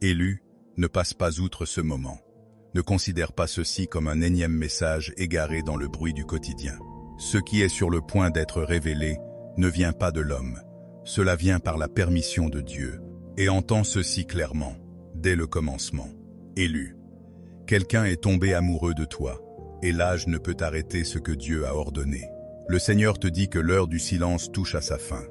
Élu, ne passe pas outre ce moment. Ne considère pas ceci comme un énième message égaré dans le bruit du quotidien. Ce qui est sur le point d'être révélé ne vient pas de l'homme. Cela vient par la permission de Dieu. Et entends ceci clairement, dès le commencement. Élu. Quelqu'un est tombé amoureux de toi, et l'âge ne peut arrêter ce que Dieu a ordonné. Le Seigneur te dit que l'heure du silence touche à sa fin.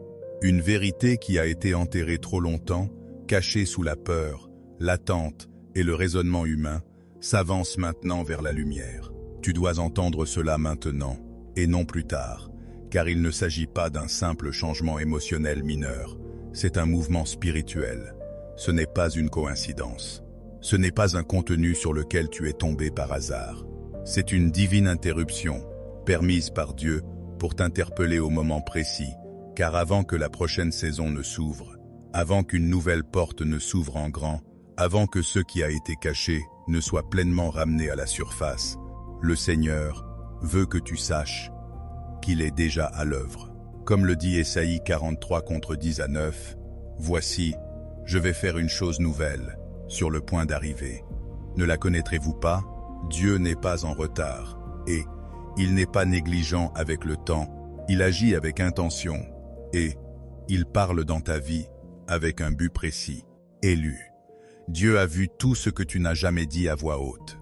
Une vérité qui a été enterrée trop longtemps, cachée sous la peur, l'attente et le raisonnement humain, s'avance maintenant vers la lumière. Tu dois entendre cela maintenant, et non plus tard, car il ne s'agit pas d'un simple changement émotionnel mineur. C'est un mouvement spirituel. Ce n'est pas une coïncidence. Ce n'est pas un contenu sur lequel tu es tombé par hasard. C'est une divine interruption, permise par Dieu pour t'interpeller au moment précis, car avant que la prochaine saison ne s'ouvre, avant qu'une nouvelle porte ne s'ouvre en grand, avant que ce qui a été caché ne soit pleinement ramené à la surface, le Seigneur veut que tu saches qu'il est déjà à l'œuvre. Comme le dit Ésaïe 43 contre 10 à 9, « Voici, je vais faire une chose nouvelle, sur le point d'arriver. Ne la connaîtrez-vous pas? Dieu n'est pas en retard, et il n'est pas négligent avec le temps, il agit avec intention, et il parle dans ta vie avec un but précis. Élu. Dieu a vu tout ce que tu n'as jamais dit à voix haute.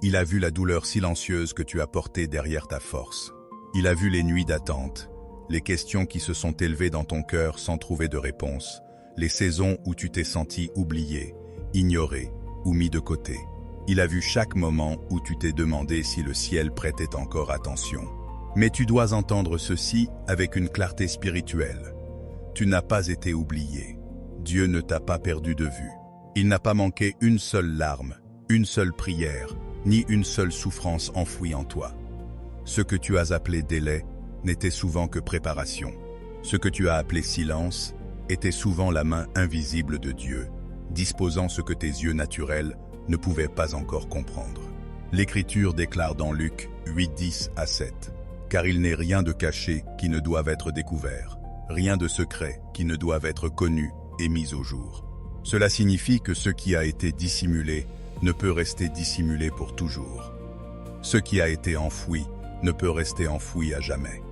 Il a vu la douleur silencieuse que tu as portée derrière ta force. Il a vu les nuits d'attente, les questions qui se sont élevées dans ton cœur sans trouver de réponse, les saisons où tu t'es senti oublié, ignoré ou mis de côté. Il a vu chaque moment où tu t'es demandé si le ciel prêtait encore attention. Mais tu dois entendre ceci avec une clarté spirituelle. Tu n'as pas été oublié. Dieu ne t'a pas perdu de vue. Il n'a pas manqué une seule larme, une seule prière, ni une seule souffrance enfouie en toi. Ce que tu as appelé délai n'était souvent que préparation. Ce que tu as appelé silence était souvent la main invisible de Dieu, disposant ce que tes yeux naturels ne pouvaient pas encore comprendre. L'Écriture déclare dans Luc 8:10 à 7, « Car il n'est rien de caché qui ne doive être découvert, rien de secret qui ne doive être connu et mis au jour. » Cela signifie que ce qui a été dissimulé ne peut rester dissimulé pour toujours. Ce qui a été enfoui ne peut rester enfoui à jamais.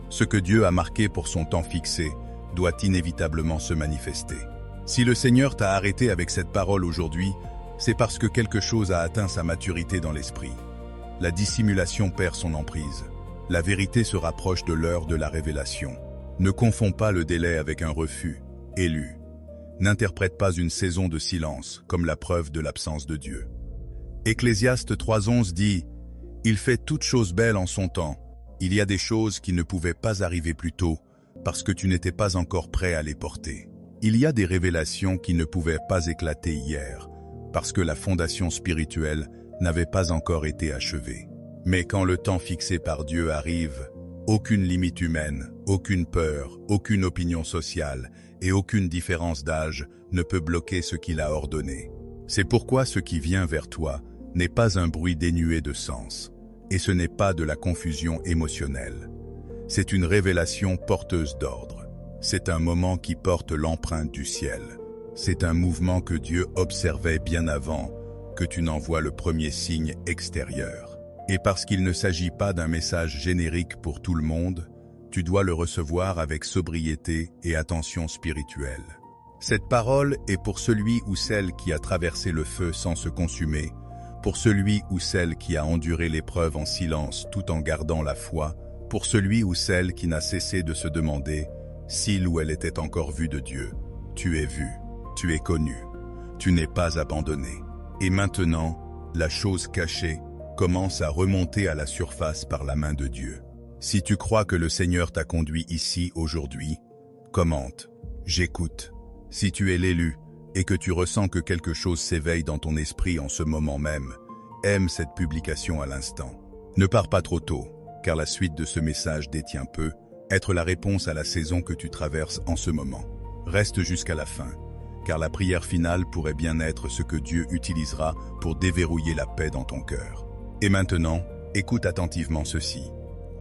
Ce que Dieu a marqué pour son temps fixé doit inévitablement se manifester. Si le Seigneur t'a arrêté avec cette parole aujourd'hui, c'est parce que quelque chose a atteint sa maturité dans l'esprit. La dissimulation perd son emprise. La vérité se rapproche de l'heure de la révélation. Ne confonds pas le délai avec un refus. Élu. N'interprète pas une saison de silence comme la preuve de l'absence de Dieu. Ecclésiaste 3:11 dit « Il fait toutes choses belles en son temps. Il y a des choses qui ne pouvaient pas arriver plus tôt parce que tu n'étais pas encore prêt à les porter. Il y a des révélations qui ne pouvaient pas éclater hier parce que la fondation spirituelle n'avait pas encore été achevée. Mais quand le temps fixé par Dieu arrive, aucune limite humaine, aucune peur, aucune opinion sociale et aucune différence d'âge ne peut bloquer ce qu'il a ordonné. C'est pourquoi ce qui vient vers toi n'est pas un bruit dénué de sens, et ce n'est pas de la confusion émotionnelle. C'est une révélation porteuse d'ordre. C'est un moment qui porte l'empreinte du ciel. C'est un mouvement que Dieu observait bien avant que tu n'envoies le premier signe extérieur. Et parce qu'il ne s'agit pas d'un message générique pour tout le monde, tu dois le recevoir avec sobriété et attention spirituelle. Cette parole est pour celui ou celle qui a traversé le feu sans se consumer, pour celui ou celle qui a enduré l'épreuve en silence tout en gardant la foi, pour celui ou celle qui n'a cessé de se demander s'il ou elle était encore vu de Dieu. Tu es vu, tu es connu, tu n'es pas abandonné. Et maintenant, la chose cachée commence à remonter à la surface par la main de Dieu. Si tu crois que le Seigneur t'a conduit ici aujourd'hui, commente, j'écoute. Si tu es l'élu et que tu ressens que quelque chose s'éveille dans ton esprit en ce moment même, aime cette publication à l'instant. Ne pars pas trop tôt, car la suite de ce message détient peu être la réponse à la saison que tu traverses en ce moment. Reste jusqu'à la fin, car la prière finale pourrait bien être ce que Dieu utilisera pour déverrouiller la paix dans ton cœur. Et maintenant, écoute attentivement ceci.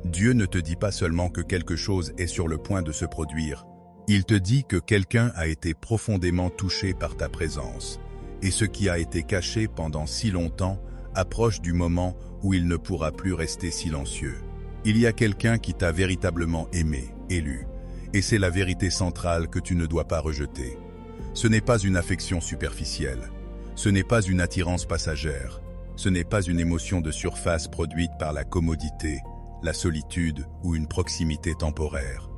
Dieu ne te dit pas seulement que quelque chose est sur le point de se produire, il te dit que quelqu'un a été profondément touché par ta présence Et ce qui a été caché pendant si longtemps approche du moment où il ne pourra plus rester silencieux. Il y a quelqu'un qui t'a véritablement aimé, élu, et c'est la vérité centrale que tu ne dois pas rejeter. Ce n'est pas une affection superficielle, ce n'est pas une attirance passagère, ce n'est pas une émotion de surface produite par la commodité, la solitude ou une proximité temporaire.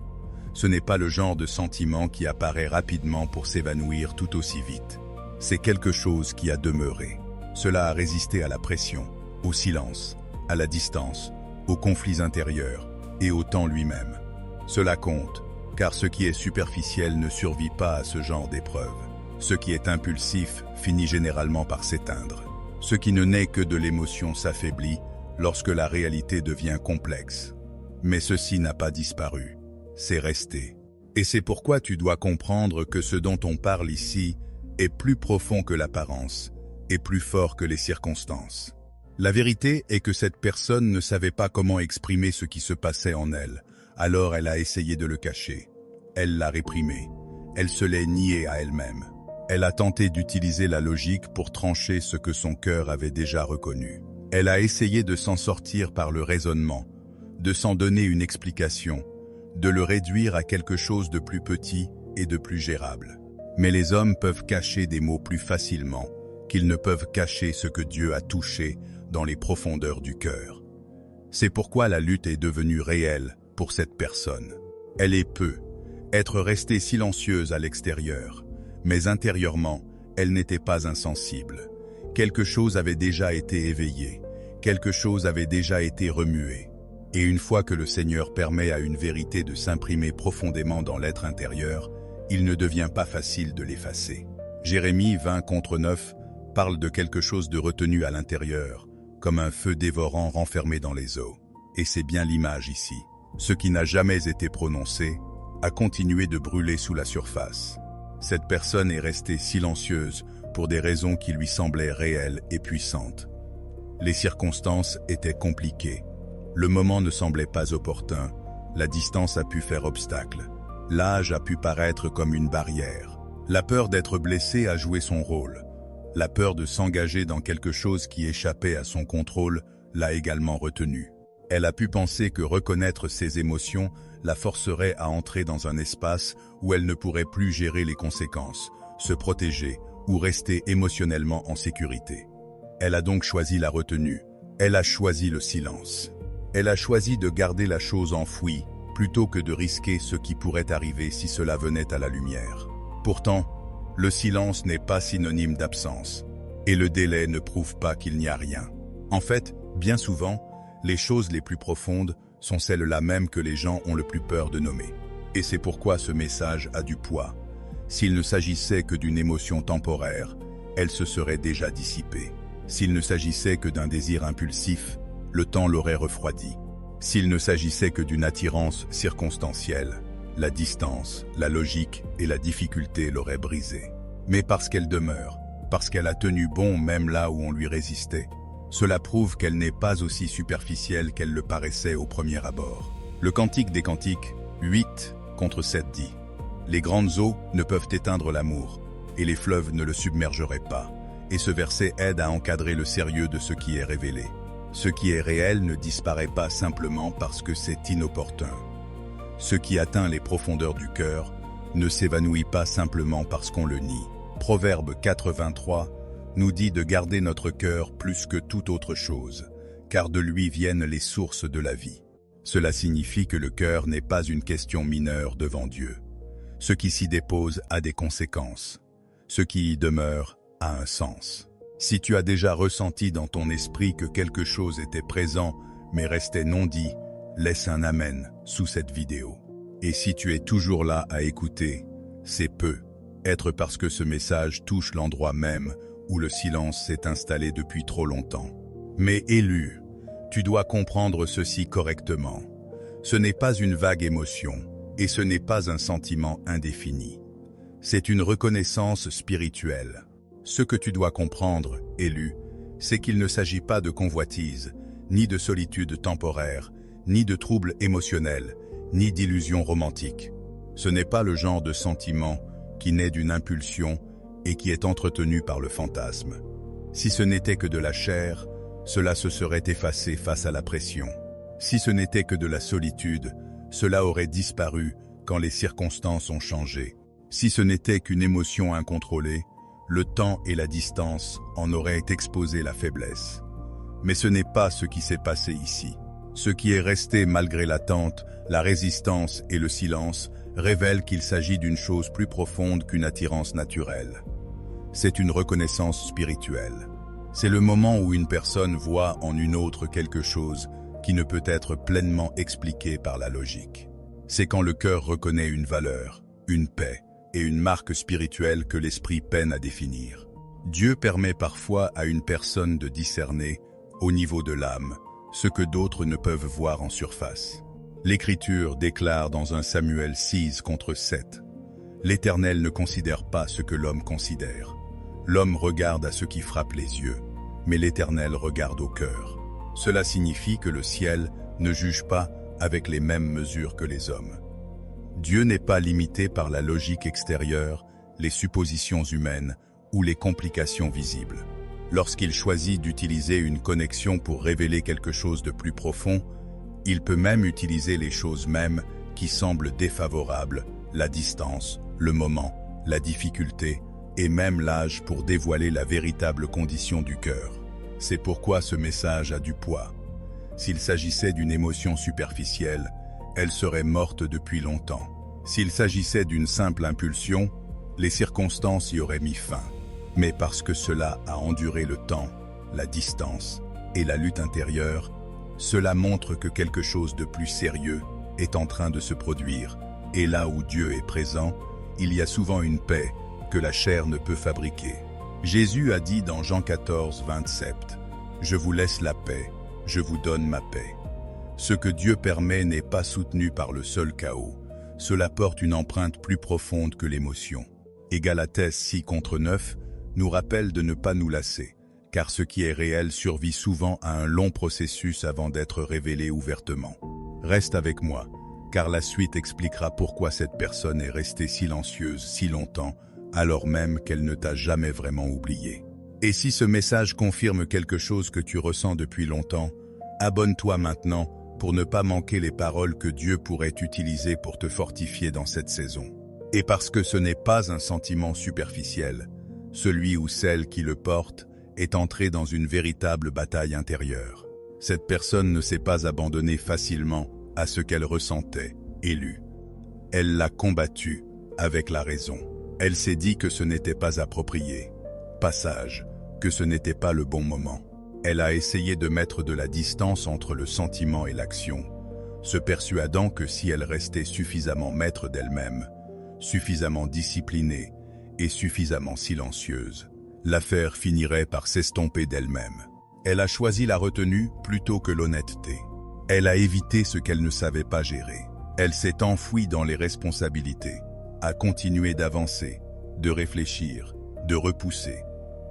Ce n'est pas le genre de sentiment qui apparaît rapidement pour s'évanouir tout aussi vite. C'est quelque chose qui a demeuré. Cela a résisté à la pression, au silence, à la distance, aux conflits intérieurs et au temps lui-même. Cela compte, car ce qui est superficiel ne survit pas à ce genre d'épreuve. Ce qui est impulsif finit généralement par s'éteindre. Ce qui ne naît que de l'émotion s'affaiblit lorsque la réalité devient complexe. Mais ceci n'a pas disparu, c'est resté. Et c'est pourquoi tu dois comprendre que ce dont on parle ici est plus profond que l'apparence et plus fort que les circonstances. La vérité est que cette personne ne savait pas comment exprimer ce qui se passait en elle, alors elle a essayé de le cacher. Elle l'a réprimé. Elle se l'est niée à elle-même. Elle a tenté d'utiliser la logique pour trancher ce que son cœur avait déjà reconnu. Elle a essayé de s'en sortir par le raisonnement, de s'en donner une explication, de le réduire à quelque chose de plus petit et de plus gérable. Mais les hommes peuvent cacher des mots plus facilement qu'ils ne peuvent cacher ce que Dieu a touché dans les profondeurs du cœur. C'est pourquoi la lutte est devenue réelle pour cette personne. Elle peut être restée silencieuse à l'extérieur, mais intérieurement, elle n'était pas insensible. Quelque chose avait déjà été éveillé, quelque chose avait déjà été remué. Et une fois que le Seigneur permet à une vérité de s'imprimer profondément dans l'être intérieur, il ne devient pas facile de l'effacer. Jérémie 20:9 parle de quelque chose de retenu à l'intérieur, comme un feu dévorant renfermé dans les eaux. Et c'est bien l'image ici. Ce qui n'a jamais été prononcé a continué de brûler sous la surface. Cette personne est restée silencieuse pour des raisons qui lui semblaient réelles et puissantes. Les circonstances étaient compliquées. Le moment ne semblait pas opportun. La distance a pu faire obstacle. L'âge a pu paraître comme une barrière. La peur d'être blessé a joué son rôle. La peur de s'engager dans quelque chose qui échappait à son contrôle l'a également retenu. Elle a pu penser que reconnaître ses émotions la forcerait à entrer dans un espace où elle ne pourrait plus gérer les conséquences, se protéger ou rester émotionnellement en sécurité. Elle a donc choisi la retenue. Elle a choisi le silence. Elle a choisi de garder la chose enfouie plutôt que de risquer ce qui pourrait arriver si cela venait à la lumière. Pourtant, le silence n'est pas synonyme d'absence, et le délai ne prouve pas qu'il n'y a rien. En fait, bien souvent, les choses les plus profondes sont celles-là même que les gens ont le plus peur de nommer. Et c'est pourquoi ce message a du poids. S'il ne s'agissait que d'une émotion temporaire, elle se serait déjà dissipée. S'il ne s'agissait que d'un désir impulsif, le temps l'aurait refroidi. S'il ne s'agissait que d'une attirance circonstancielle, la distance, la logique et la difficulté l'auraient brisée. Mais parce qu'elle demeure, parce qu'elle a tenu bon même là où on lui résistait, cela prouve qu'elle n'est pas aussi superficielle qu'elle le paraissait au premier abord. Le Cantique des Cantiques 8:7 dit « Les grandes eaux ne peuvent éteindre l'amour, et les fleuves ne le submergeraient pas. » Et ce verset aide à encadrer le sérieux de ce qui est révélé. Ce qui est réel ne disparaît pas simplement parce que c'est inopportun. Ce qui atteint les profondeurs du cœur ne s'évanouit pas simplement parce qu'on le nie. Proverbe 4:23 nous dit de garder notre cœur plus que toute autre chose, car de lui viennent les sources de la vie. Cela signifie que le cœur n'est pas une question mineure devant Dieu. Ce qui s'y dépose a des conséquences. Ce qui y demeure a un sens. Si tu as déjà ressenti dans ton esprit que quelque chose était présent mais restait non dit, laisse un amen sous cette vidéo. Et si tu es toujours là à écouter, c'est peut-être parce que ce message touche l'endroit même où le silence s'est installé depuis trop longtemps. Mais élu, tu dois comprendre ceci correctement. Ce n'est pas une vague émotion et ce n'est pas un sentiment indéfini. C'est une reconnaissance spirituelle. Ce que tu dois comprendre, élu, c'est qu'il ne s'agit pas de convoitise, ni de solitude temporaire, ni de troubles émotionnels, ni d'illusions romantiques. Ce n'est pas le genre de sentiment qui naît d'une impulsion, et qui est entretenu par le fantasme. Si ce n'était que de la chair, cela se serait effacé face à la pression. Si ce n'était que de la solitude, cela aurait disparu quand les circonstances ont changé. Si ce n'était qu'une émotion incontrôlée, le temps et la distance en auraient exposé la faiblesse. Mais ce n'est pas ce qui s'est passé ici. Ce qui est resté malgré l'attente, la résistance et le silence révèle qu'il s'agit d'une chose plus profonde qu'une attirance naturelle. C'est une reconnaissance spirituelle. C'est le moment où une personne voit en une autre quelque chose qui ne peut être pleinement expliqué par la logique. C'est quand le cœur reconnaît une valeur, une paix et une marque spirituelle que l'esprit peine à définir. Dieu permet parfois à une personne de discerner, au niveau de l'âme, ce que d'autres ne peuvent voir en surface. L'Écriture déclare dans 1 Samuel 6 contre 7, « L'Éternel ne considère pas ce que l'homme considère. L'homme regarde à ce qui frappe les yeux, mais l'Éternel regarde au cœur. » Cela signifie que le ciel ne juge pas avec les mêmes mesures que les hommes. Dieu n'est pas limité par la logique extérieure, les suppositions humaines ou les complications visibles. Lorsqu'il choisit d'utiliser une connexion pour révéler quelque chose de plus profond, il peut même utiliser les choses mêmes qui semblent défavorables, la distance, le moment, la difficulté et même l'âge pour dévoiler la véritable condition du cœur. C'est pourquoi ce message a du poids. S'il s'agissait d'une émotion superficielle, elle serait morte depuis longtemps. S'il s'agissait d'une simple impulsion, les circonstances y auraient mis fin. Mais parce que cela a enduré le temps, la distance et la lutte intérieure, cela montre que quelque chose de plus sérieux est en train de se produire. Et là où Dieu est présent, il y a souvent une paix que la chair ne peut fabriquer. Jésus a dit dans Jean 14, 27, « Je vous laisse la paix, je vous donne ma paix. » Ce que Dieu permet n'est pas soutenu par le seul chaos. Cela porte une empreinte plus profonde que l'émotion. Et Galates 6 contre 9 nous rappelle de ne pas nous lasser, car ce qui est réel survit souvent à un long processus avant d'être révélé ouvertement. Reste avec moi, car la suite expliquera pourquoi cette personne est restée silencieuse si longtemps, alors même qu'elle ne t'a jamais vraiment oublié. Et si ce message confirme quelque chose que tu ressens depuis longtemps, abonne-toi maintenant pour ne pas manquer les paroles que Dieu pourrait utiliser pour te fortifier dans cette saison. Et parce que ce n'est pas un sentiment superficiel, celui ou celle qui le porte est entré dans une véritable bataille intérieure. Cette personne ne s'est pas abandonnée facilement à ce qu'elle ressentait, élue. Elle l'a combattu avec la raison. Elle s'est dit que ce n'était pas approprié, pas sage, que ce n'était pas le bon moment. Elle a essayé de mettre de la distance entre le sentiment et l'action, se persuadant que si elle restait suffisamment maître d'elle-même, suffisamment disciplinée et suffisamment silencieuse, l'affaire finirait par s'estomper d'elle-même. Elle a choisi la retenue plutôt que l'honnêteté. Elle a évité ce qu'elle ne savait pas gérer. Elle s'est enfouie dans les responsabilités, a continué d'avancer, de réfléchir, de repousser,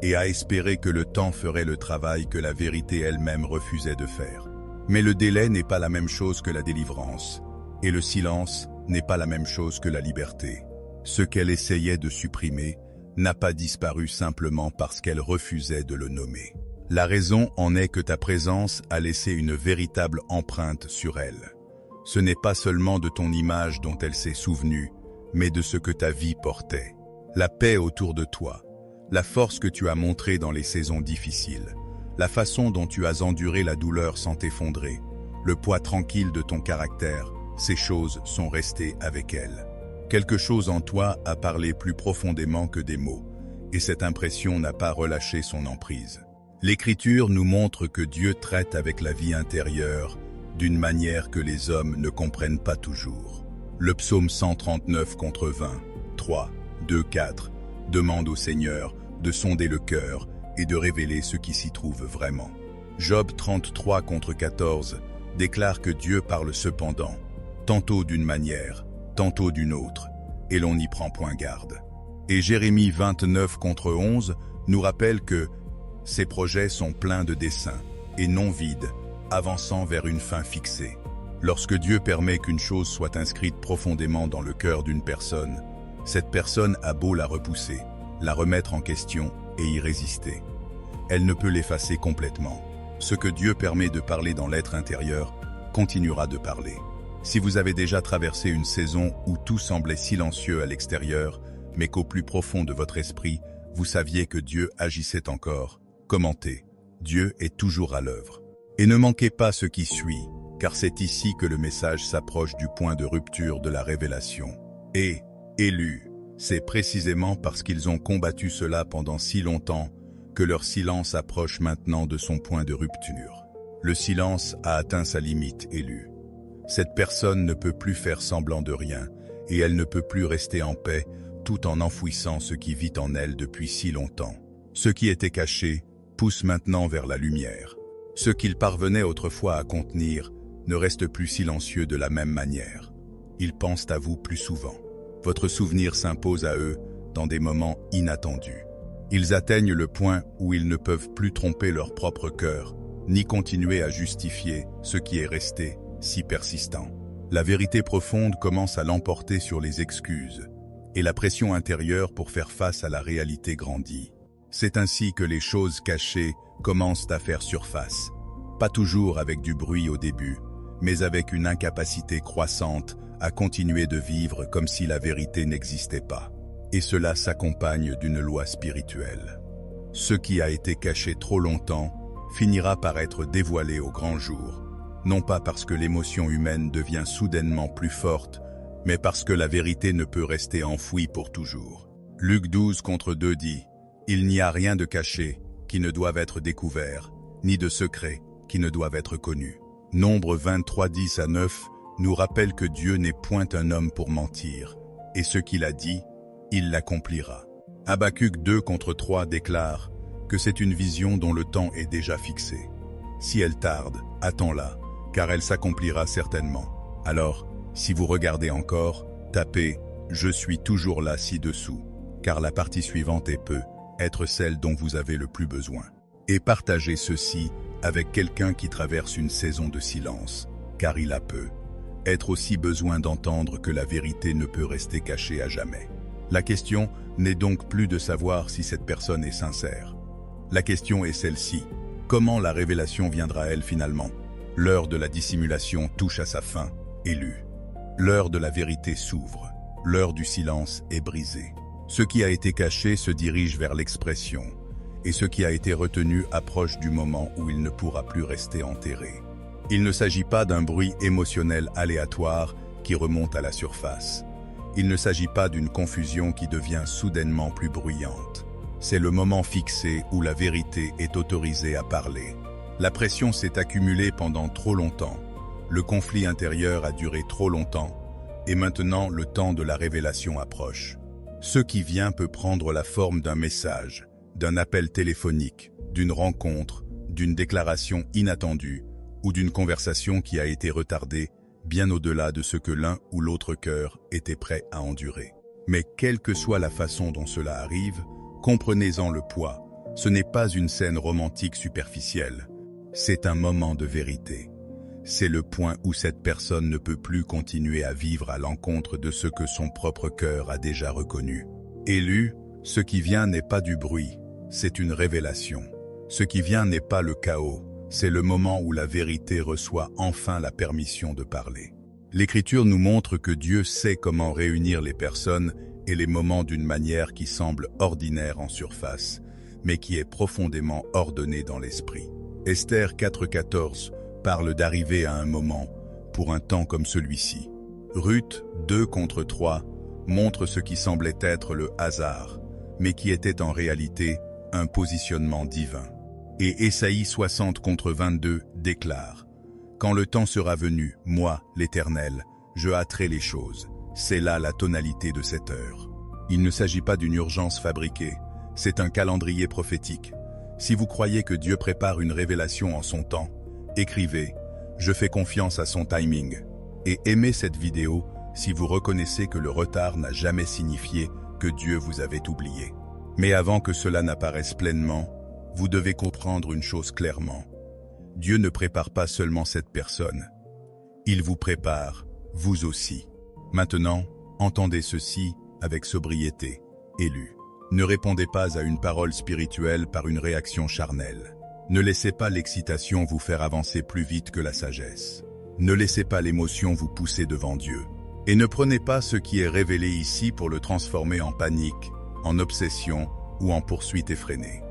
et a espéré que le temps ferait le travail que la vérité elle-même refusait de faire. Mais le délai n'est pas la même chose que la délivrance, et le silence n'est pas la même chose que la liberté. Ce qu'elle essayait de supprimer n'a pas disparu simplement parce qu'elle refusait de le nommer. La raison en est que ta présence a laissé une véritable empreinte sur elle. Ce n'est pas seulement de ton image dont elle s'est souvenue, mais de ce que ta vie portait. La paix autour de toi, la force que tu as montrée dans les saisons difficiles, la façon dont tu as enduré la douleur sans t'effondrer, le poids tranquille de ton caractère, ces choses sont restées avec elle. Quelque chose en toi a parlé plus profondément que des mots, et cette impression n'a pas relâché son emprise. L'Écriture nous montre que Dieu traite avec la vie intérieure d'une manière que les hommes ne comprennent pas toujours. Le psaume 139 contre 20, 3, 2, 4, demande au Seigneur de sonder le cœur et de révéler ce qui s'y trouve vraiment. Job 33 contre 14 déclare que Dieu parle cependant, tantôt d'une manière, tantôt d'une autre, et l'on n'y prend point garde. Et Jérémie 29 contre 11 nous rappelle que ses projets sont pleins de desseins et non vides, avançant vers une fin fixée. Lorsque Dieu permet qu'une chose soit inscrite profondément dans le cœur d'une personne, cette personne a beau la repousser, la remettre en question et y résister. Elle ne peut l'effacer complètement. Ce que Dieu permet de parler dans l'être intérieur continuera de parler. Si vous avez déjà traversé une saison où tout semblait silencieux à l'extérieur, mais qu'au plus profond de votre esprit, vous saviez que Dieu agissait encore, commentez, Dieu est toujours à l'œuvre. Et ne manquez pas ce qui suit, car c'est ici que le message s'approche du point de rupture de la révélation. Et, élus, c'est précisément parce qu'ils ont combattu cela pendant si longtemps que leur silence approche maintenant de son point de rupture. Le silence a atteint sa limite, élu. Cette personne ne peut plus faire semblant de rien, et elle ne peut plus rester en paix tout en enfouissant ce qui vit en elle depuis si longtemps. Ce qui était caché pousse maintenant vers la lumière. Ce qu'ils parvenaient autrefois à contenir ne reste plus silencieux de la même manière. Ils pensent à vous plus souvent. Votre souvenir s'impose à eux dans des moments inattendus. Ils atteignent le point où ils ne peuvent plus tromper leur propre cœur, ni continuer à justifier ce qui est resté si persistant. La vérité profonde commence à l'emporter sur les excuses, et la pression intérieure pour faire face à la réalité grandit. C'est ainsi que les choses cachées commencent à faire surface. Pas toujours avec du bruit au début, mais avec une incapacité croissante à continuer de vivre comme si la vérité n'existait pas. Et cela s'accompagne d'une loi spirituelle. Ce qui a été caché trop longtemps finira par être dévoilé au grand jour, non pas parce que l'émotion humaine devient soudainement plus forte, mais parce que la vérité ne peut rester enfouie pour toujours. Luc 12:2 dit « Il n'y a rien de caché qui ne doive être découvert, ni de secret qui ne doive être connu. » Nombre 23:10-9 nous rappelle que Dieu n'est point un homme pour mentir, et ce qu'il a dit, il l'accomplira. Habacuc 2:3 déclare que c'est une vision dont le temps est déjà fixé. Si elle tarde, attends-la, car elle s'accomplira certainement. Alors, si vous regardez encore, tapez « Je suis toujours là ci-dessous », car la partie suivante peut être celle dont vous avez le plus besoin. Et partagez ceci avec quelqu'un qui traverse une saison de silence, car il a peu. Être aussi besoin d'entendre que la vérité ne peut rester cachée à jamais. La question n'est donc plus de savoir si cette personne est sincère. La question est celle-ci. Comment la révélation viendra-elle finalement? L'heure de la dissimulation touche à sa fin, élue. L'heure de la vérité s'ouvre. L'heure du silence est brisée. Ce qui a été caché se dirige vers l'expression, et ce qui a été retenu approche du moment où il ne pourra plus rester enterré. Il ne s'agit pas d'un bruit émotionnel aléatoire qui remonte à la surface. Il ne s'agit pas d'une confusion qui devient soudainement plus bruyante. C'est le moment fixé où la vérité est autorisée à parler. La pression s'est accumulée pendant trop longtemps. Le conflit intérieur a duré trop longtemps. Et maintenant, le temps de la révélation approche. Ce qui vient peut prendre la forme d'un message, d'un appel téléphonique, d'une rencontre, d'une déclaration inattendue ou d'une conversation qui a été retardée bien au-delà de ce que l'un ou l'autre cœur était prêt à endurer. Mais quelle que soit la façon dont cela arrive, comprenez-en le poids. Ce n'est pas une scène romantique superficielle. C'est un moment de vérité. C'est le point où cette personne ne peut plus continuer à vivre à l'encontre de ce que son propre cœur a déjà reconnu. Élu, ce qui vient n'est pas du bruit, c'est une révélation. Ce qui vient n'est pas le chaos, c'est le moment où la vérité reçoit enfin la permission de parler. L'Écriture nous montre que Dieu sait comment réunir les personnes et les moments d'une manière qui semble ordinaire en surface, mais qui est profondément ordonnée dans l'esprit. Esther 4:14 parle d'arriver à un moment, pour un temps comme celui-ci. Ruth 2:3 montre ce qui semblait être le hasard, mais qui était en réalité un positionnement divin. Et Ésaïe 60:22 déclare « Quand le temps sera venu, moi, l'Éternel, je hâterai les choses. C'est là la tonalité de cette heure. » Il ne s'agit pas d'une urgence fabriquée, c'est un calendrier prophétique. Si vous croyez que Dieu prépare une révélation en son temps, écrivez « Je fais confiance à son timing » et aimez cette vidéo si vous reconnaissez que le retard n'a jamais signifié que Dieu vous avait oublié. Mais avant que cela n'apparaisse pleinement, vous devez comprendre une chose clairement. Dieu ne prépare pas seulement cette personne. Il vous prépare, vous aussi. Maintenant, entendez ceci avec sobriété, élu. Ne répondez pas à une parole spirituelle par une réaction charnelle. Ne laissez pas l'excitation vous faire avancer plus vite que la sagesse. Ne laissez pas l'émotion vous pousser devant Dieu. Et ne prenez pas ce qui est révélé ici pour le transformer en panique, en obsession ou en poursuite effrénée.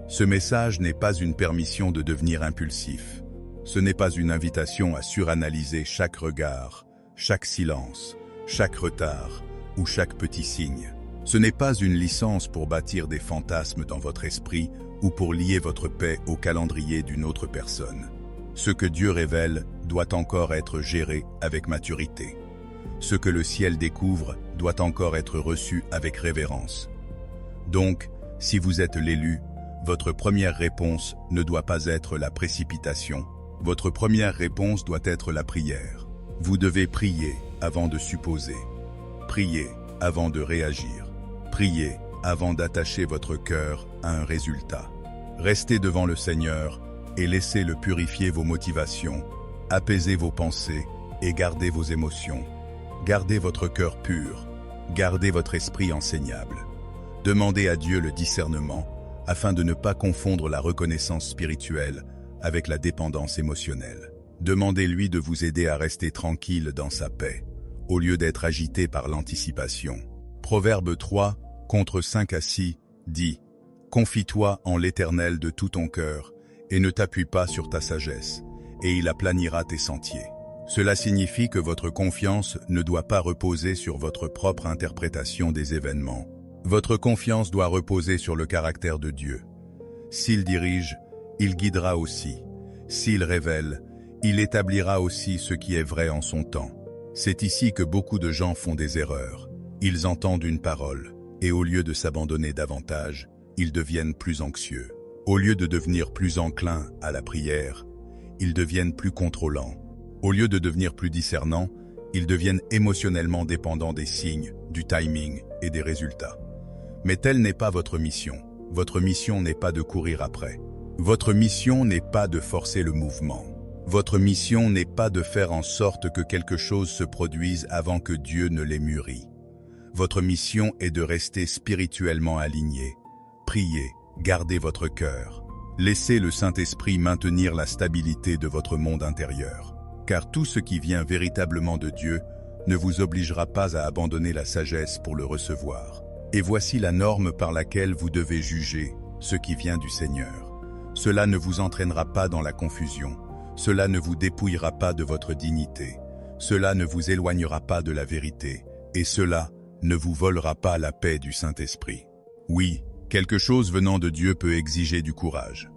Ce message n'est pas une permission de devenir impulsif. Ce n'est pas une invitation à suranalyser chaque regard, chaque silence, chaque retard ou chaque petit signe. Ce n'est pas une licence pour bâtir des fantasmes dans votre esprit ou pour lier votre paix au calendrier d'une autre personne. Ce que Dieu révèle doit encore être géré avec maturité. Ce que le ciel découvre doit encore être reçu avec révérence. Donc, si vous êtes l'élu, votre première réponse ne doit pas être la précipitation. Votre première réponse doit être la prière. Vous devez prier avant de supposer. Prier avant de réagir. Priez avant d'attacher votre cœur à un résultat. Restez devant le Seigneur et laissez-le purifier vos motivations, apaiser vos pensées et garder vos émotions. Gardez votre cœur pur, gardez votre esprit enseignable. Demandez à Dieu le discernement afin de ne pas confondre la reconnaissance spirituelle avec la dépendance émotionnelle. Demandez-lui de vous aider à rester tranquille dans sa paix, au lieu d'être agité par l'anticipation. Proverbe 3, contre 5 à 6, dit « Confie-toi en l'Éternel de tout ton cœur, et ne t'appuie pas sur ta sagesse, et il aplanira tes sentiers. » Cela signifie que votre confiance ne doit pas reposer sur votre propre interprétation des événements. Votre confiance doit reposer sur le caractère de Dieu. S'il dirige, il guidera aussi. S'il révèle, il établira aussi ce qui est vrai en son temps. C'est ici que beaucoup de gens font des erreurs. Ils entendent une parole, et au lieu de s'abandonner davantage, ils deviennent plus anxieux. Au lieu de devenir plus enclins à la prière, ils deviennent plus contrôlants. Au lieu de devenir plus discernants, ils deviennent émotionnellement dépendants des signes, du timing et des résultats. Mais telle n'est pas votre mission. Votre mission n'est pas de courir après. Votre mission n'est pas de forcer le mouvement. Votre mission n'est pas de faire en sorte que quelque chose se produise avant que Dieu ne l'ait mûri. Votre mission est de rester spirituellement aligné. Priez, gardez votre cœur. Laissez le Saint-Esprit maintenir la stabilité de votre monde intérieur. Car tout ce qui vient véritablement de Dieu ne vous obligera pas à abandonner la sagesse pour le recevoir. Et voici la norme par laquelle vous devez juger ce qui vient du Seigneur. Cela ne vous entraînera pas dans la confusion. Cela ne vous dépouillera pas de votre dignité. Cela ne vous éloignera pas de la vérité. Et cela ne vous volera pas la paix du Saint-Esprit. Oui, quelque chose venant de Dieu peut exiger du courage.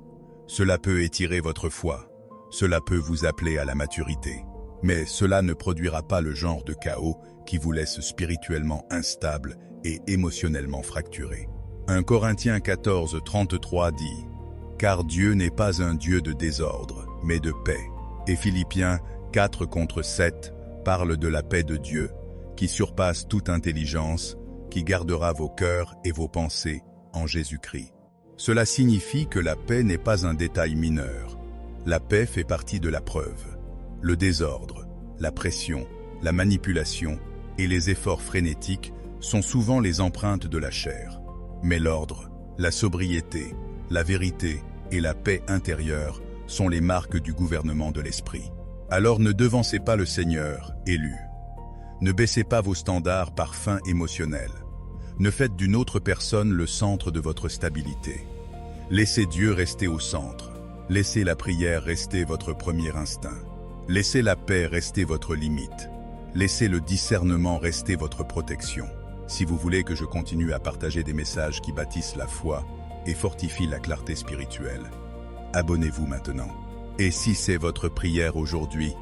Cela peut étirer votre foi. Cela peut vous appeler à la maturité. Mais cela ne produira pas le genre de chaos qui vous laisse spirituellement instable et émotionnellement fracturé. 1 Corinthiens 14, 33 dit « Car Dieu n'est pas un Dieu de désordre, mais de paix. » Et Philippiens 4 contre 7 parle de la paix de Dieu, qui surpasse toute intelligence, qui gardera vos cœurs et vos pensées en Jésus-Christ. Cela signifie que la paix n'est pas un détail mineur. La paix fait partie de la preuve. Le désordre, la pression, la manipulation et les efforts frénétiques sont souvent les empreintes de la chair. Mais l'ordre, la sobriété, la vérité et la paix intérieure sont les marques du gouvernement de l'esprit. Alors ne devancez pas le Seigneur, élu. Ne baissez pas vos standards par faim émotionnel. Ne faites d'une autre personne le centre de votre stabilité. Laissez Dieu rester au centre. Laissez la prière rester votre premier instinct. Laissez la paix rester votre limite. Laissez le discernement rester votre protection. Si vous voulez que je continue à partager des messages qui bâtissent la foi et fortifient la clarté spirituelle, abonnez-vous maintenant. Et si c'est votre prière aujourd'hui,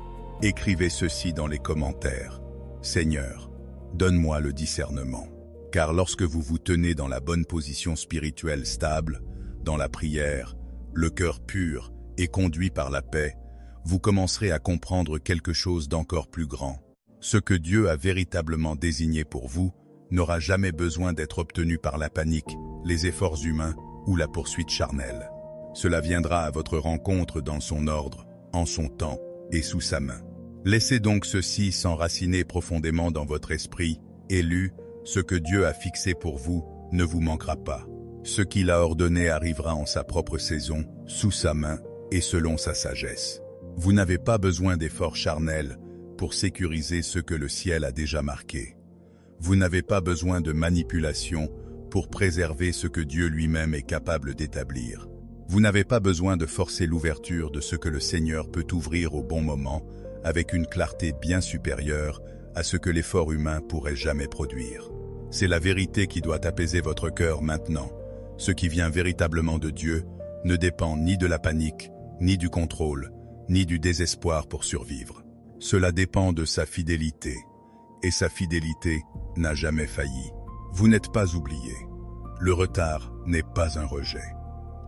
écrivez ceci dans les commentaires. Seigneur, donne-moi le discernement. Car lorsque vous vous tenez dans la bonne position spirituelle stable, dans la prière, le cœur pur et conduit par la paix, vous commencerez à comprendre quelque chose d'encore plus grand. Ce que Dieu a véritablement désigné pour vous n'aura jamais besoin d'être obtenu par la panique, les efforts humains ou la poursuite charnelle. Cela viendra à votre rencontre dans son ordre, en son temps et sous sa main. Laissez donc ceci s'enraciner profondément dans votre esprit, élu, ce que Dieu a fixé pour vous ne vous manquera pas. Ce qu'il a ordonné arrivera en sa propre saison, sous sa main et selon sa sagesse. Vous n'avez pas besoin d'efforts charnels pour sécuriser ce que le ciel a déjà marqué. Vous n'avez pas besoin de manipulation pour préserver ce que Dieu lui-même est capable d'établir. Vous n'avez pas besoin de forcer l'ouverture de ce que le Seigneur peut ouvrir au bon moment, avec une clarté bien supérieure à ce que l'effort humain pourrait jamais produire. C'est la vérité qui doit apaiser votre cœur maintenant. Ce qui vient véritablement de Dieu ne dépend ni de la panique, ni du contrôle, ni du désespoir pour survivre. Cela dépend de sa fidélité, et sa fidélité n'a jamais failli. Vous n'êtes pas oublié. Le retard n'est pas un rejet.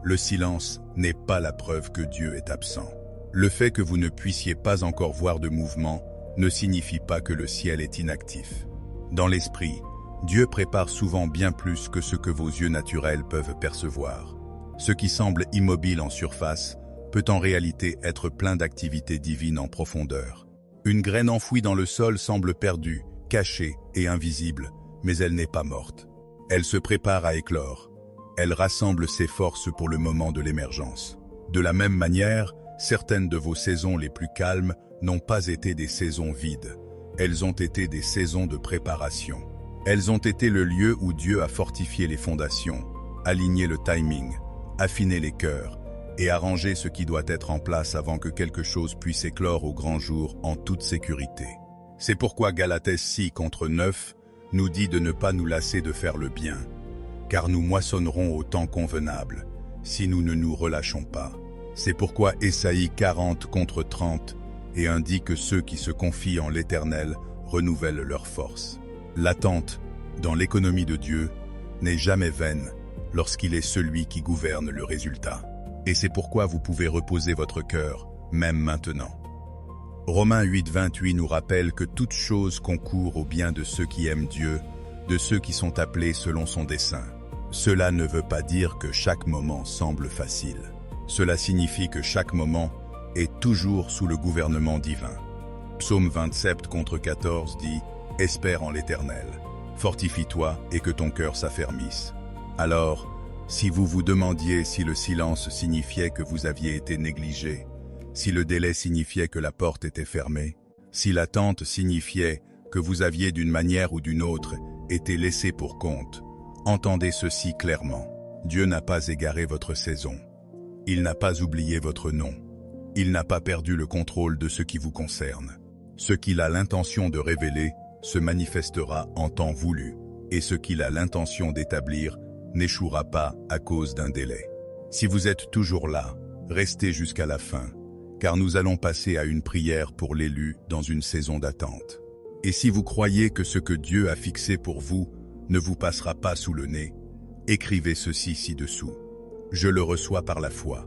Le silence n'est pas la preuve que Dieu est absent. Le fait que vous ne puissiez pas encore voir de mouvement ne signifie pas que le ciel est inactif. Dans l'esprit, Dieu prépare souvent bien plus que ce que vos yeux naturels peuvent percevoir. Ce qui semble immobile en surface peut en réalité être plein d'activités divines en profondeur. Une graine enfouie dans le sol semble perdue, cachée et invisible, mais elle n'est pas morte. Elle se prépare à éclore. Elle rassemble ses forces pour le moment de l'émergence. De la même manière, certaines de vos saisons les plus calmes n'ont pas été des saisons vides. Elles ont été des saisons de préparation. Elles ont été le lieu où Dieu a fortifié les fondations, aligné le timing, affiné les cœurs et arrangé ce qui doit être en place avant que quelque chose puisse éclore au grand jour en toute sécurité. C'est pourquoi Galates 6:9 nous dit de ne pas nous lasser de faire le bien, car nous moissonnerons au temps convenable, si nous ne nous relâchons pas. C'est pourquoi Ésaïe 40:30 et indique que ceux qui se confient en l'Éternel renouvellent leur force. L'attente, dans l'économie de Dieu, n'est jamais vaine lorsqu'il est celui qui gouverne le résultat. Et c'est pourquoi vous pouvez reposer votre cœur, même maintenant. Romains 8:28 nous rappelle que toute chose concourt au bien de ceux qui aiment Dieu, de ceux qui sont appelés selon son dessein. Cela ne veut pas dire que chaque moment semble facile. Cela signifie que chaque moment est toujours sous le gouvernement divin. Psaume 27:14 dit « Espère en l'Éternel, fortifie-toi et que ton cœur s'affermisse. » Alors, si vous vous demandiez si le silence signifiait que vous aviez été négligé, si le délai signifiait que la porte était fermée, si l'attente signifiait que vous aviez d'une manière ou d'une autre été laissé pour compte, entendez ceci clairement. Dieu n'a pas égaré votre saison. Il n'a pas oublié votre nom. Il n'a pas perdu le contrôle de ce qui vous concerne. Ce qu'il a l'intention de révéler se manifestera en temps voulu, et ce qu'il a l'intention d'établir n'échouera pas à cause d'un délai. Si vous êtes toujours là, restez jusqu'à la fin, car nous allons passer à une prière pour l'élu dans une saison d'attente. Et si vous croyez que ce que Dieu a fixé pour vous ne vous passera pas sous le nez, écrivez ceci ci-dessous. Je le reçois par la foi.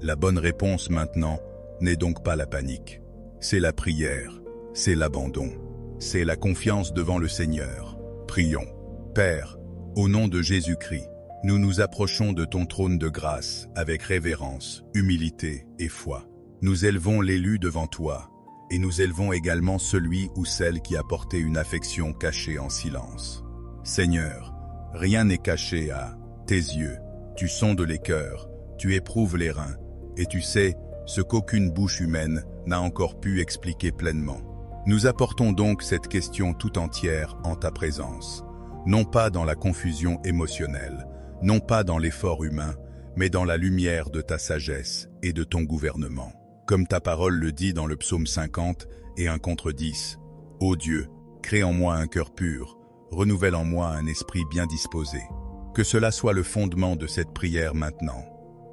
La bonne réponse maintenant n'est donc pas la panique. C'est la prière, c'est l'abandon, c'est la confiance devant le Seigneur. Prions. Père, au nom de Jésus-Christ, nous nous approchons de ton trône de grâce avec révérence, humilité et foi. Nous élevons l'élu devant toi, et nous élevons également celui ou celle qui a porté une affection cachée en silence. Seigneur, rien n'est caché à tes yeux. Tu sondes les cœurs, tu éprouves les reins, et tu sais ce qu'aucune bouche humaine n'a encore pu expliquer pleinement. Nous apportons donc cette question tout entière en ta présence, non pas dans la confusion émotionnelle, non pas dans l'effort humain, mais dans la lumière de ta sagesse et de ton gouvernement. Comme ta parole le dit dans le psaume 50 et 1:10, « Ô Dieu, crée en moi un cœur pur, renouvelle en moi un esprit bien disposé. » Que cela soit le fondement de cette prière maintenant.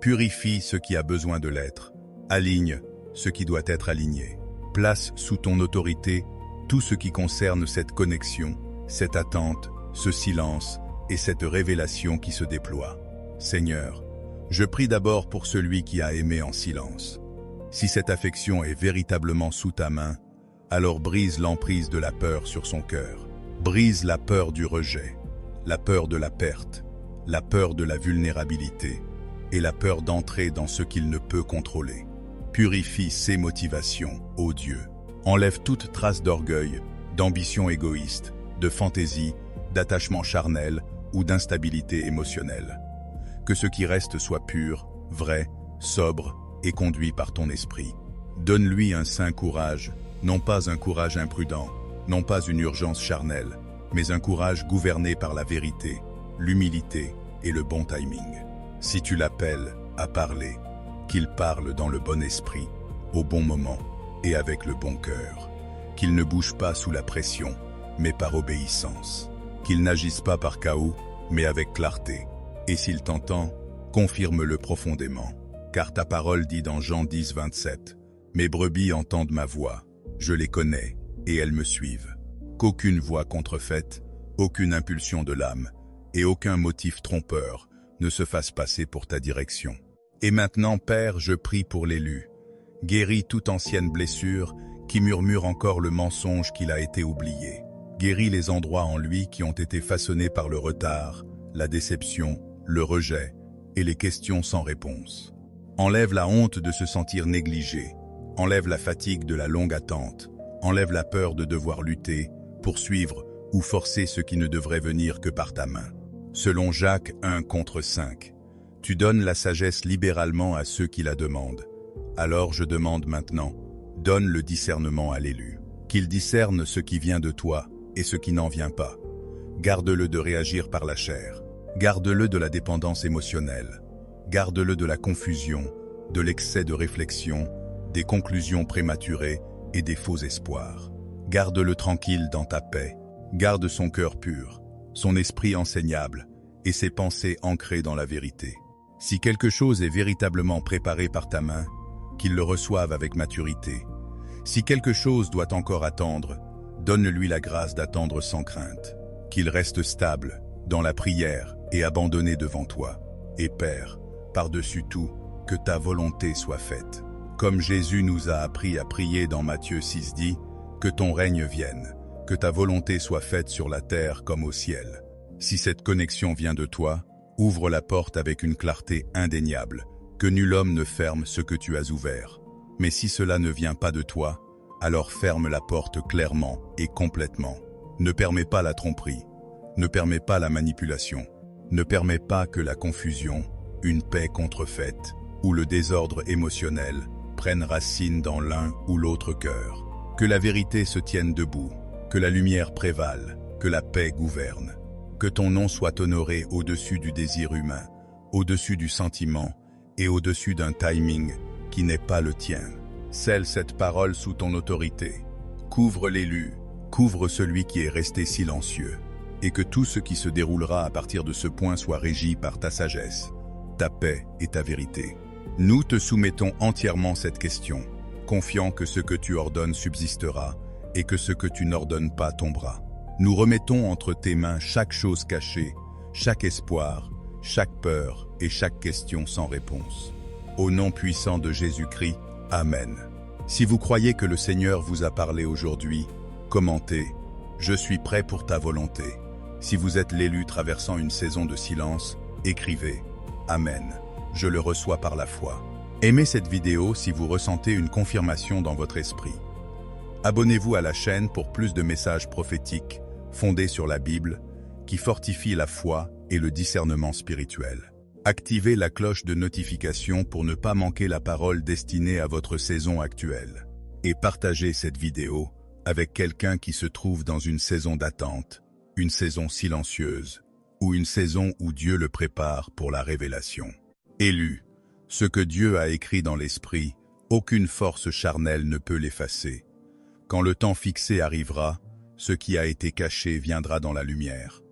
Purifie ce qui a besoin de l'être, aligne ce qui doit être aligné. Place sous ton autorité tout ce qui concerne cette connexion, cette attente, ce silence et cette révélation qui se déploie. Seigneur, je prie d'abord pour celui qui a aimé en silence. Si cette affection est véritablement sous ta main, alors brise l'emprise de la peur sur son cœur. Brise la peur du rejet, la peur de la perte, la peur de la vulnérabilité et la peur d'entrer dans ce qu'il ne peut contrôler. Purifie ses motivations, ô Dieu. Enlève toute trace d'orgueil, d'ambition égoïste, de fantaisie, d'attachement charnel ou d'instabilité émotionnelle. Que ce qui reste soit pur, vrai, sobre et conduit par ton esprit. Donne-lui un saint courage, non pas un courage imprudent, non pas une urgence charnelle, mais un courage gouverné par la vérité, l'humilité et le bon timing. Si tu l'appelles à parler, qu'il parle dans le bon esprit, au bon moment et avec le bon cœur. Qu'il ne bouge pas sous la pression, mais par obéissance. Qu'il n'agisse pas par chaos, mais avec clarté. Et s'il t'entend, confirme-le profondément. Car ta parole dit dans Jean 10, 27, « Mes brebis entendent ma voix, je les connais, et elles me suivent. » Qu'aucune voix contrefaite, aucune impulsion de l'âme, et aucun motif trompeur ne se fasse passer pour ta direction. Et maintenant, Père, je prie pour l'élu. Guéris toute ancienne blessure qui murmure encore le mensonge qu'il a été oublié. Guéris les endroits en lui qui ont été façonnés par le retard, la déception, le rejet et les questions sans réponse. Enlève la honte de se sentir négligé. Enlève la fatigue de la longue attente. Enlève la peur de devoir lutter, poursuivre ou forcer ce qui ne devrait venir que par ta main. Selon Jacques 1:5, tu donnes la sagesse libéralement à ceux qui la demandent. Alors je demande maintenant, donne le discernement à l'élu. Qu'il discerne ce qui vient de toi et ce qui n'en vient pas. Garde-le de réagir par la chair. Garde-le de la dépendance émotionnelle. Garde-le de la confusion, de l'excès de réflexion, des conclusions prématurées et des faux espoirs. Garde-le tranquille dans ta paix. Garde son cœur pur, son esprit enseignable et ses pensées ancrées dans la vérité. Si quelque chose est véritablement préparé par ta main, qu'il le reçoive avec maturité. Si quelque chose doit encore attendre, donne-lui la grâce d'attendre sans crainte. Qu'il reste stable dans la prière et abandonné devant toi. Et Père, par-dessus tout, que ta volonté soit faite. Comme Jésus nous a appris à prier dans Matthieu 6 dit, que ton règne vienne, que ta volonté soit faite sur la terre comme au ciel. Si cette connexion vient de toi, ouvre la porte avec une clarté indéniable, que nul homme ne ferme ce que tu as ouvert. Mais si cela ne vient pas de toi, alors ferme la porte clairement et complètement. Ne permets pas la tromperie, ne permets pas la manipulation, ne permets pas que la confusion, une paix contrefaite ou le désordre émotionnel prennent racine dans l'un ou l'autre cœur. Que la vérité se tienne debout, que la lumière prévale, que la paix gouverne. Que ton nom soit honoré au-dessus du désir humain, au-dessus du sentiment et au-dessus d'un timing qui n'est pas le tien. Scelle cette parole sous ton autorité. Couvre l'élu, couvre celui qui est resté silencieux, et que tout ce qui se déroulera à partir de ce point soit régi par ta sagesse, ta paix et ta vérité. Nous te soumettons entièrement cette question, confiant que ce que tu ordonnes subsistera et que ce que tu n'ordonnes pas tombera. Nous remettons entre tes mains chaque chose cachée, chaque espoir, chaque peur et chaque question sans réponse. Au nom puissant de Jésus-Christ, Amen. Si vous croyez que le Seigneur vous a parlé aujourd'hui, commentez « Je suis prêt pour ta volonté ». Si vous êtes l'élu traversant une saison de silence, écrivez « Amen, je le reçois par la foi ». Aimez cette vidéo si vous ressentez une confirmation dans votre esprit. Abonnez-vous à la chaîne pour plus de messages prophétiques fondés sur la Bible qui fortifient la foi et le discernement spirituel. Activez la cloche de notification pour ne pas manquer la parole destinée à votre saison actuelle. Et partagez cette vidéo avec quelqu'un qui se trouve dans une saison d'attente, une saison silencieuse, ou une saison où Dieu le prépare pour la révélation. Élu, ce que Dieu a écrit dans l'esprit, aucune force charnelle ne peut l'effacer. Quand le temps fixé arrivera, ce qui a été caché viendra dans la lumière.